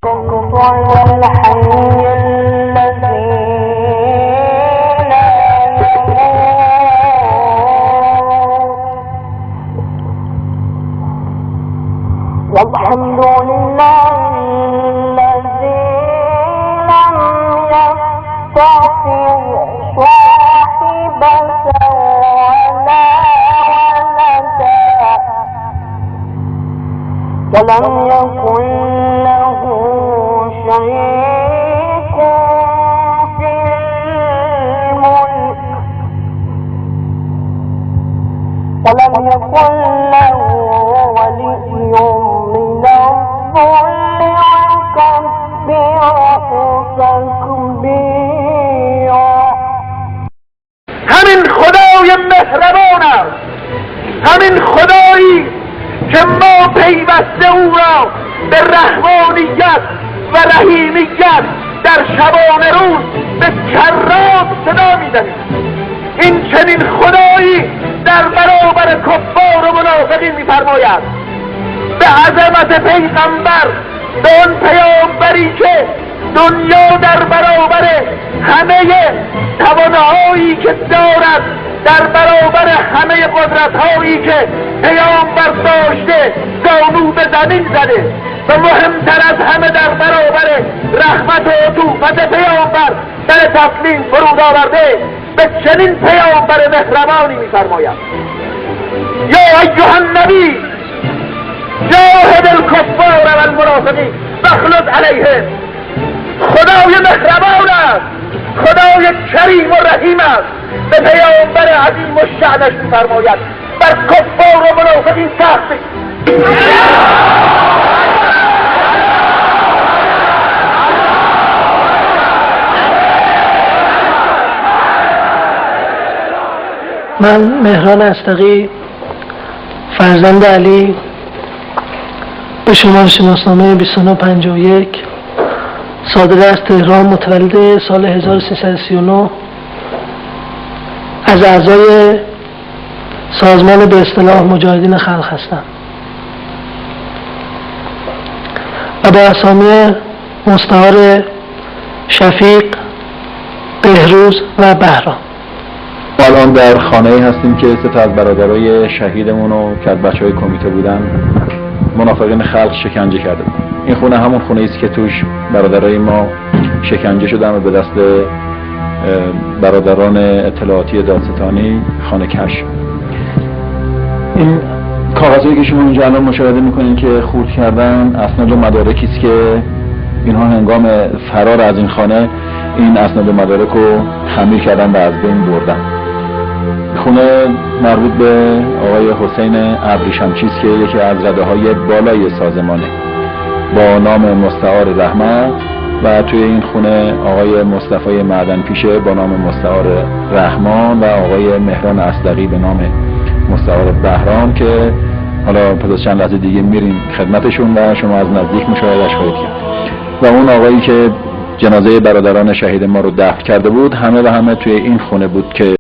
والحمد لله الذي لم يتخذ صاحبة ولا ولدا ولم يكن له شريك في الملك ولم يكن له ولي من الظل وكبره تكبيرا. همین خدای مهربان است، همین خدایی که ما پیوسته او را به رحمانیت و رحیمیت در شبانه روز به کرات صدا می‌زنیم. این چنین خدایی در برابر کفار و منافقین می‌فرماید به عظمت پیغمبر، به آن پیامبری که دنیا در برابر همه توانایی که دارد، در برابر همه قدرت‌هایی که پیامبر داشته زانو به زمین زده و مهمتر از همه در برابر رحمت و عطوفت پیامبر در تسلیم فرود آورده به چنین پیامبر مهربانی می‌فرماید یا ایها النبی جاهد الکفار و المنافقین واغلظ علیهم. خدای مهربان است، خدای کریم و رحیم است، به پیامبر عظیم و شأنش می‌فرماید بر کفار و منافقین سخت بگیر. من مهران استقی فرزند علی به شماره شناسنامه 2951 صادر از تهران متولد سال 1339 از اعضای سازمان به اصطلاح مجاهدین خلق هستم و با اسامی مستعار شفیق، بهروز و بهرام. الان در خانه‌ای هستیم که سه تا از برادرای شهیدمون رو که از بچه‌های کمیته بودن منافقین خلق شکنجه کرده بود. این خونه همون خونه است که توش برادرای ما شکنجه شدن و به دست برادران اطلاعاتی دادستانی خانه کش. این کاغذهایی که شما اینجا الان مشاهده می‌کنید که خورد کردن اسناد و مدارکی است که اینها هنگام فرار از این خانه این اسناد و مدارک رو خمیر کردن و از بین بردن. خونه مربوط به آقای حسین ابریشمچی است که یکی از رده‌های بالای سازمانه با نام مستعار رحمت و توی این خونه آقای مصطفی معدنپیشه با نام مستعار رحمان و آقای مهران استقی به نام مستعار بهرام که حالا پس از چند لحظه دیگه میریم خدمتشون و شما از نزدیک مشاهدهش خواهید کرد. و اون آقایی که جنازه برادران شهید ما رو دفن کرده بود همه توی این خونه بود که